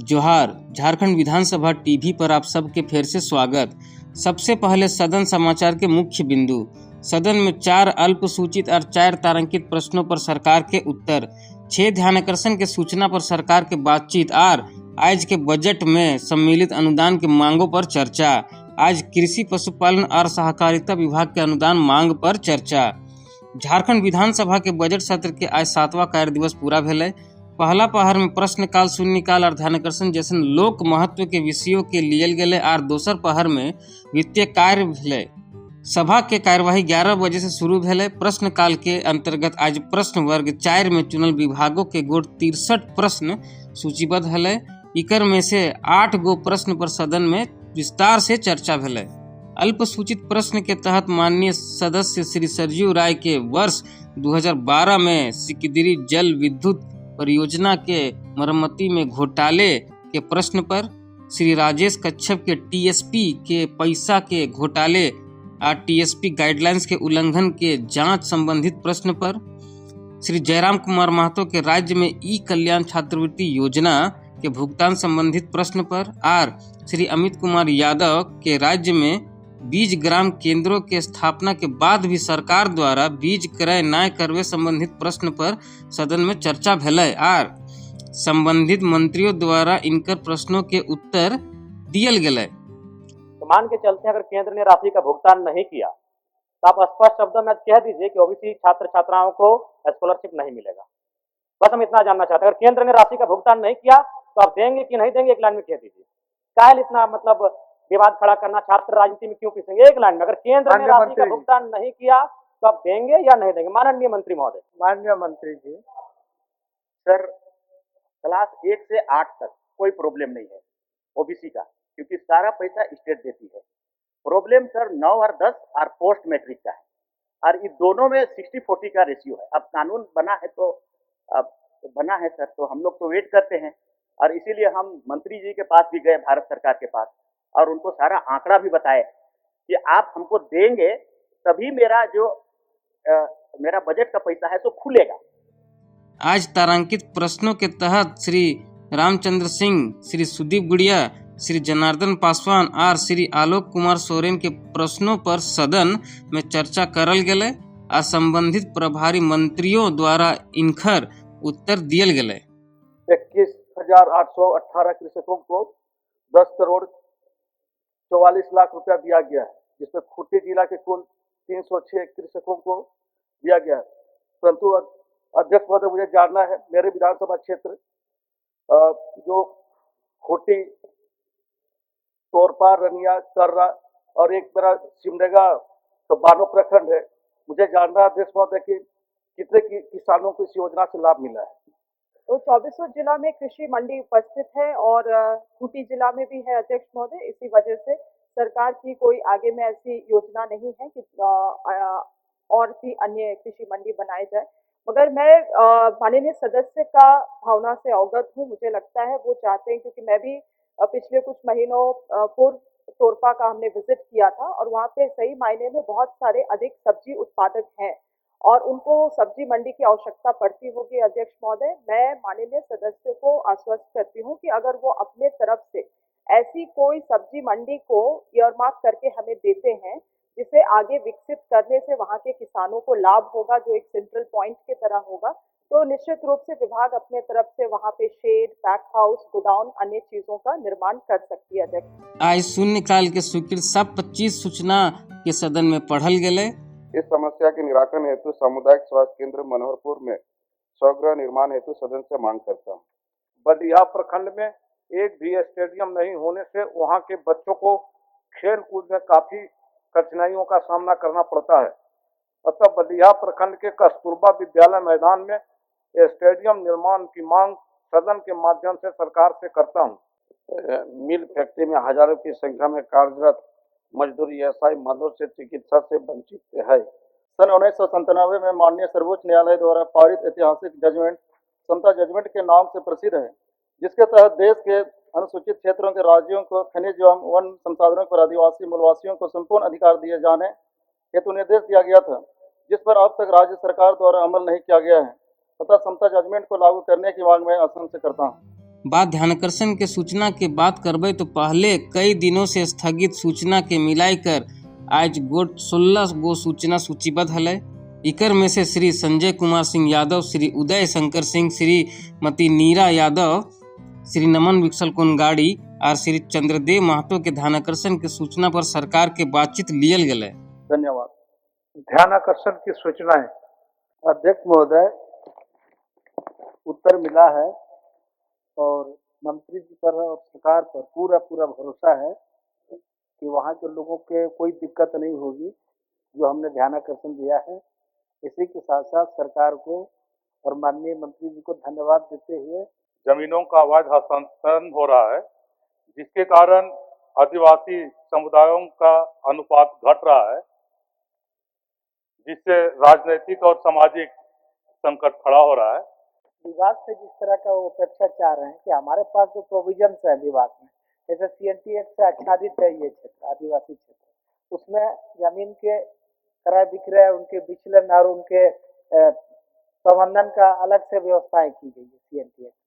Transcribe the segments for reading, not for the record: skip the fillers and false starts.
जोहार। झारखंड विधानसभा टीवी पर आप सबके फिर से स्वागत। सबसे पहले सदन समाचार के मुख्य बिंदु। सदन में 4 अल्पसूचित और 4 तारांकित प्रश्नों पर सरकार के उत्तर, 6 ध्यानाकर्षण के सूचना पर सरकार के बातचीत और आज के बजट में सम्मिलित अनुदान के मांगों पर चर्चा। आज कृषि पशुपालन और सहकारिता विभाग के अनुदान मांग पर चर्चा। झारखंड विधानसभा के बजट सत्र के आज 7वां कार्य दिवस पूरा भेलै। पहला पहर में प्रश्नकाल, शून्यकाल और ध्यानाकर्षण जैसन लोक महत्व के विषयों के लियल गेले और दोसर पहर में वित्तीय कार्य भेलै। सभा के कार्यवाही 11 बजे से शुरू भेलै। प्रश्नकाल के अंतर्गत आज प्रश्न वर्ग 4 में चुनल विभागों के गोट 63 प्रश्न सूचीबद्ध हलै। इकर में से 8 गो प्रश्न पर सदन में विस्तार से चर्चा भेलै। अल्पसूचित प्रश्न के तहत माननीय सदस्य श्री सरजू राय के वर्ष 2012 में सिकिदिरी जल विद्युत परियोजना के मरम्मती में घोटाले के प्रश्न पर, श्री राजेश कच्छप के टीएसपी के पैसा के घोटाले और टीएसपी गाइडलाइंस के उल्लंघन के जांच संबंधित प्रश्न पर, श्री जयराम कुमार महतो के राज्य में ई कल्याण छात्रवृत्ति योजना के भुगतान संबंधित प्रश्न पर और श्री अमित कुमार यादव के राज्य में बीज ग्राम केंद्रों के स्थापना के बाद भी सरकार द्वारा बीज क्रय न करवे संबंधित प्रश्न पर सदन में चर्चा भेलै और संबंधित मंत्रियों द्वारा इनकर प्रश्नों के उत्तर दियल गेलै। तो मान के चलते अगर केंद्र ने राशि का भुगतान नहीं किया तो आप स्पष्ट शब्दों में कह दीजिए कि ओबीसी छात्र छात्राओं को स्कॉलरशिप नहीं मिलेगा। बस हम इतना जानना चाहते हैं, अगर केंद्र ने राशि का भुगतान नहीं किया तो आप देंगे कि नहीं देंगे, एक लाइन में कह दीजिए। काहे इतना विवाद खड़ा करना, छात्र राजनीति में क्यों पिसेंगे? एक लाइन में, अगर केंद्र ने राशि का भुगतान नहीं किया तो आप देंगे या नहीं देंगे? माननीय मंत्री महोदय। माननीय मंत्री जी, सर क्लास 1 से 8 तक कोई प्रॉब्लम नहीं है ओबीसी का, क्योंकि सारा पैसा स्टेट देती है। प्रॉब्लम सर 9 और 10 और पोस्ट मैट्रिक का है, और इस दोनों में 60-40 का रेशियो है। अब कानून बना है तो अब बना है सर, तो हम लोग तो वेट करते हैं, और इसीलिए हम मंत्री जी के पास भी गए, भारत सरकार के पास, और उनको सारा आंकड़ा भी बताए कि आप हमको देंगे तभी मेरा बजट का पैसा है तो खुलेगा। आज तारांकित प्रश्नों के तहत श्री रामचंद्र सिंह, श्री सुदीप गुड़िया, श्री जनार्दन पासवान और श्री आलोक कुमार सोरेन के प्रश्नों पर सदन में चर्चा करल गेलै और संबंधित प्रभारी मंत्रियों द्वारा इनकर उत्तर दियल गेलै। 21,818 कृषकों को 10 करोड़ 44 लाख रुपया दिया गया है, जिसमें खूंटी जिला के कुल 306 कृषकों को दिया गया है। परंतु अध्यक्ष महोदय, मुझे जानना है, मेरे विधानसभा क्षेत्र जो खूंटी, तोरपा, रनिया, कर्रा और एक मेरा सिमडेगा बानो प्रखंड है, मुझे जानना है अध्यक्ष महोदय कि कितने किसानों को इस योजना से लाभ मिला है? तो 24 जिला में कृषि मंडी उपस्थित है और खूंटी जिला में भी है अध्यक्ष महोदय। इसी वजह से सरकार की कोई आगे में ऐसी योजना नहीं है कि और भी अन्य कृषि मंडी बनाए जाए। मगर मैं माननीय सदस्य का भावना से अवगत हूँ। मुझे लगता है वो चाहते हैं, क्योंकि मैं भी पिछले कुछ महीनों पूर्व तोरपा का हमने विजिट किया था और वहाँ पे सही मायने में बहुत सारे अधिक सब्जी उत्पादक हैं और उनको सब्जी मंडी की आवश्यकता पड़ती होगी। अध्यक्ष महोदय, मैं माननीय सदस्य को आश्वस्त करती हूँ कि अगर वो अपने तरफ से ऐसी कोई सब्जी मंडी को ईयरमार्क करके हमें देते हैं जिसे आगे विकसित करने से वहाँ के किसानों को लाभ होगा, जो एक सेंट्रल पॉइंट की तरह होगा, तो निश्चित रूप से विभाग अपने तरफ से वहाँ पे शेड, पैक हाउस, गोदाउन, अन्य चीजों का निर्माण कर सकती है। अध्यक्ष, आज शून्यकाल के स्वीकृत सब 25 सूचना के सदन में पढ़ल गेलै। इस समस्या के निराकरण हेतु सामुदायिक स्वास्थ्य केंद्र मनोहरपुर में स्वगृह निर्माण हेतु सदन से मांग करता हूँ। बलिया प्रखंड में एक भी स्टेडियम नहीं होने से वहाँ के बच्चों को खेल कूद में काफी कठिनाइयों का सामना करना पड़ता है। अतः बलिया प्रखंड के कस्तूरबा विद्यालय मैदान में स्टेडियम निर्माण की मांग सदन के माध्यम से सरकार से करता हूँ। मिल फैक्ट्री में हजारों की संख्या में कार्यरत मजदूर एएसआई मदों से चिकित्सा से वंचित है। सन 1997 में माननीय सर्वोच्च न्यायालय द्वारा पारित ऐतिहासिक जजमेंट समता जजमेंट के नाम से प्रसिद्ध है, जिसके तहत देश के अनुसूचित क्षेत्रों के राज्यों को खनिज एवं वन संसाधनों पर आदिवासी मूलवासियों को संपूर्ण अधिकार दिए जाने हेतु निर्देश दिया गया था, जिस पर अब तक राज्य सरकार द्वारा अमल नहीं किया गया है तथा समता जजमेंट को लागू करने की मांग मैं असम से करता हूँ। बात ध्यानाकर्षण के सूचना के बात करबे तो पहले कई दिनों से स्थगित सूचना के मिलाकर आज गोट 16 गो सूचना सूचीबद्ध हलै। इकर में से श्री संजय कुमार सिंह यादव, श्री उदय शंकर सिंह, श्रीमती नीरा यादव, श्री नमन विकसल कोनगाड़ी और श्री चंद्रदेव महतो के ध्यानाकर्षण के सूचना पर सरकार के बातचीत लियल गेलै। धन्यवाद। ध्यानाकर्षण की सूचनाएं। अध्यक्ष महोदय, उत्तर मिला है और मंत्री जी पर और सरकार पर पूरा भरोसा है कि वहाँ के लोगों के कोई दिक्कत नहीं होगी जो हमने ध्यानाकर्षण दिया है। इसी के साथ साथ सरकार को और माननीय मंत्री जी को धन्यवाद देते हुए जमीनों का अवैध हस्तांतरण हो रहा है, जिसके कारण आदिवासी समुदायों का अनुपात घट रहा है, जिससे राजनीतिक और सामाजिक संकट खड़ा हो रहा है। विभाग से जिस तरह का वो अपेक्षा चाह रहे हैं कि हमारे पास जो प्रोविजन है विभाग में, जैसे CNT एक्ट से आच्छादित है ये क्षेत्र, आदिवासी क्षेत्र, उसमें जमीन के क्रय विक्रय, उनके विचलन और उनके प्रबंधन का अलग से व्यवस्थाएं की गई है CNT एक्ट।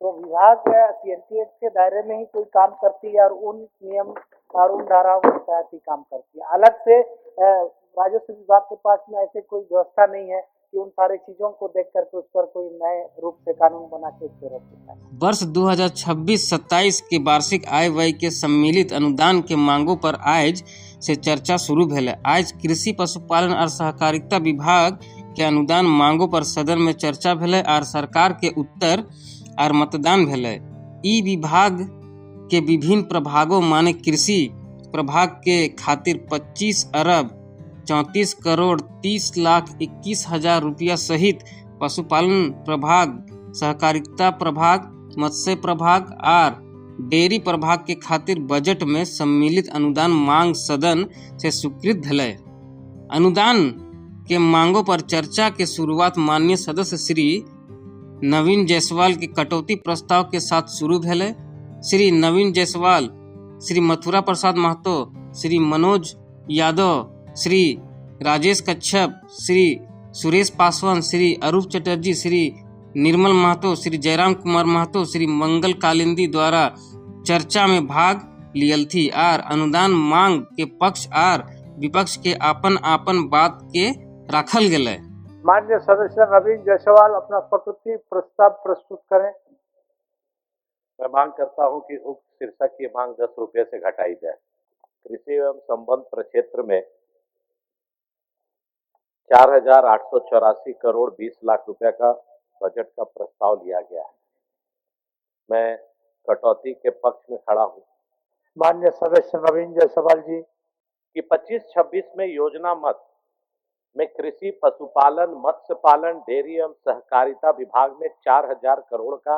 तो विभाग CNT एक्ट के दायरे में ही कोई काम करती है और उन नियम और उन धाराओं के तहत ही काम करती है। अलग से राजस्व विभाग के पास में ऐसे कोई व्यवस्था नहीं है कि उन सारी चीजों को देख करके उस पर कोई नए रूप से कानून बना के उसको रोक सकता है। वर्ष 2026-27 के वार्षिक आय व्यय के सम्मिलित अनुदान के मांगों पर आज से चर्चा शुरू भेलै। आज कृषि पशुपालन और सहकारिता विभाग के अनुदान मांगों पर सदन में चर्चा भेलै और सरकार के उत्तर और मतदान भेलै। ई विभाग के विभिन्न प्रभागों माने कृषि प्रभाग के खातिर 25 अरब 34 करोड़ 30 लाख 21 हजार रुपया सहित पशुपालन प्रभाग, सहकारिता प्रभाग, मत्स्य प्रभाग और डेयरी प्रभाग के खातिर बजट में सम्मिलित अनुदान मांग सदन से स्वीकृत भेलै। अनुदान के मांगों पर चर्चा के शुरुआत माननीय सदस्य श्री नवीन जायसवाल के कटौती प्रस्ताव के साथ शुरू भेलै। श्री नवीन जायसवाल, श्री मथुरा प्रसाद महतो, श्री मनोज यादव, श्री राजेश कच्छप, श्री सुरेश पासवान, श्री अरूप चटर्जी, श्री निर्मल महतो, श्री जयराम कुमार महतो, श्री मंगल कालिंदी द्वारा चर्चा में भाग लियल थी और अनुदान मांग के पक्ष और विपक्ष के आपन बात के रखल गेलै। माननीय सदस्य नवीन जायसवाल अपना कटौती प्रस्ताव प्रस्तुत करें। मैं मांग करता हूं कि उक्त शीर्षक की मांग 10 रुपये से घटाई जाए। कृषि एवं संबंध प्रक्षेत्र में 4,884 करोड़ 20 लाख रुपए का बजट का प्रस्ताव लिया गया है। मैं कटौती के पक्ष में खड़ा हूं। माननीय सदस्य नवीन जायसवाल जी कि 25-26 में योजना मत में कृषि पशुपालन, मत्स्य पालन, डेयरी एवं सहकारिता विभाग में 4,000 करोड़ का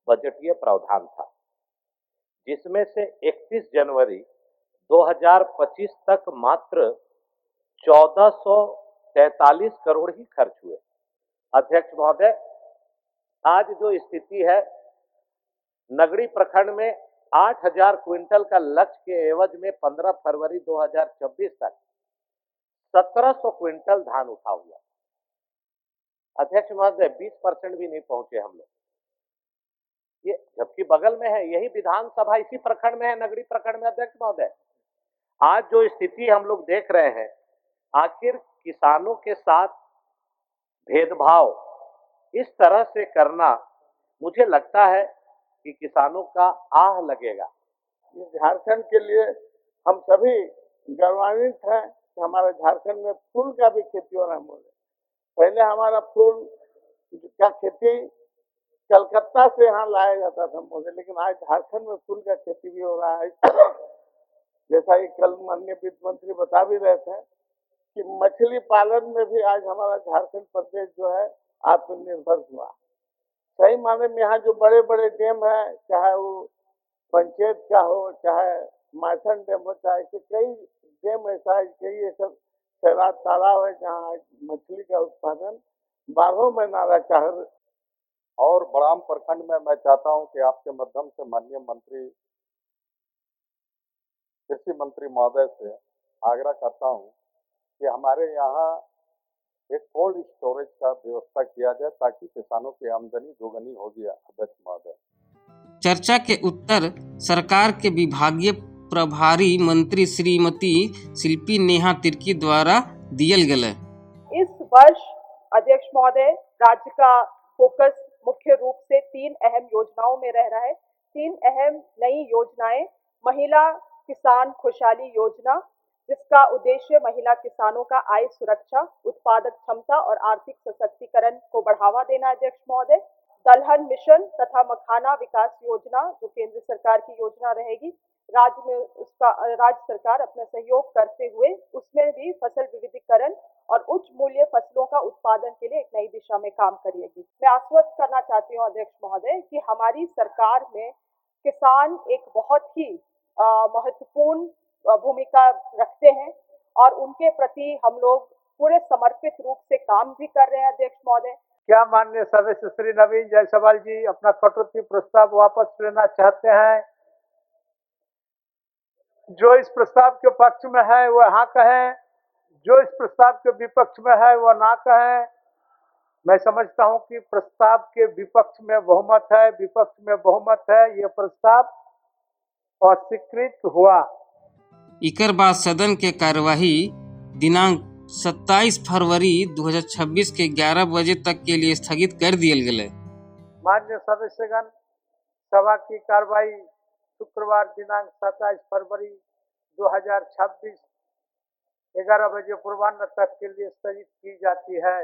बजटीय प्रावधान था, जिसमें से 31 जनवरी 2025 तक मात्र 1443 करोड़ ही खर्च हुए। अध्यक्ष महोदय, आज जो स्थिति है, नगड़ी प्रखंड में 8,000 क्विंटल का लक्ष्य के एवज में 15 फरवरी 2026 तक 1,700 क्विंटल धान उठा हुआ। अध्यक्ष महोदय, 20% भी नहीं पहुंचे हम लोग, ये जबकि बगल में है, यही विधानसभा इसी प्रखंड में है, नगरी प्रखंड में। अध्यक्ष महोदय, आज जो स्थिति हम लोग देख रहे हैं, आखिर किसानों के साथ भेदभाव इस तरह से करना, मुझे लगता है कि किसानों का आह लगेगा। झारखंड के लिए हम सभी गौरवान्वित हैं कि हमारे झारखंड में फूल का भी खेती हो रहा है। पहले हमारा फूल का खेती कलकत्ता से यहाँ लाया जाता था मोदी, लेकिन आज झारखंड में फूल का खेती भी हो रहा है। जैसा कि कल माननीय वित्त मंत्री बता भी रहे थे कि मछली पालन में भी आज हमारा झारखंड प्रदेश जो है आत्मनिर्भर हुआ। सही माने में यहाँ जो बड़े बड़े डैम है, चाहे वो पंचायत का हो, चाहे माथन डैम हो, चाहे ऐसे कई डैम ऐसा है, कई ऐसा सैरात तालाब है जहाँ मछली का उत्पादन 12 महीना रहता है। और बड़ाम प्रखंड में मैं चाहता हूं कि आपके माध्यम से माननीय मंत्री, कृषि मंत्री महोदय से आग्रह करता हूं कि हमारे यहाँ एक कोल्ड स्टोरेज का व्यवस्था किया जाए ताकि किसानों की आमदनी दोगुनी होगी अध्यक्ष महोदय। चर्चा के उत्तर सरकार के विभागीय प्रभारी मंत्री श्रीमती शिल्पी नेहा तिर्की द्वारा दियल गेल। इस वर्ष अध्यक्ष महोदय राज्य का फोकस मुख्य रूप से 3 अहम योजनाओं में रह रहा है। 3 अहम नई योजनाएं, महिला किसान खुशहाली योजना, जिसका उद्देश्य महिला किसानों का आय सुरक्षा, उत्पादक क्षमता और आर्थिक सशक्तिकरण को बढ़ावा देना अध्यक्ष महोदय। दलहन मिशन तथा मखाना विकास योजना, जो केंद्र सरकार की योजना रहेगी, राज्य में उसका राज्य सरकार अपना सहयोग करते हुए उसमें भी फसल विविधीकरण और उच्च मूल्य फसलों का उत्पादन के लिए एक नई दिशा में काम करेगी। मैं आश्वस्त करना चाहती हूँ अध्यक्ष महोदय कि हमारी सरकार में किसान एक बहुत ही महत्वपूर्ण भूमिका रखते हैं और उनके प्रति हम लोग पूरे समर्पित रूप से काम भी कर रहे हैं अध्यक्ष महोदय। क्या माननीय सदस्य श्री नवीन जायसवाल जी अपना कटौती प्रस्ताव वापस लेना चाहते हैं? जो इस प्रस्ताव के पक्ष में है वह हाँ कहें, जो इस प्रस्ताव के विपक्ष में है वह ना कहें। मैं समझता हूं कि प्रस्ताव के विपक्ष में बहुमत है, विपक्ष में बहुमत है, यह प्रस्ताव अस्वीकृत हुआ। इकर बाद सदन के कार्यवाही दिनांक 27 फरवरी 2026 के 11 बजे तक के लिए स्थगित कर दियल गेल। माननीय सदस्यगण, सभा की कार्रवाई शुक्रवार दिनांक 27 फरवरी 2026 11 बजे पूर्वाह्न तक के लिए स्थगित की जाती है।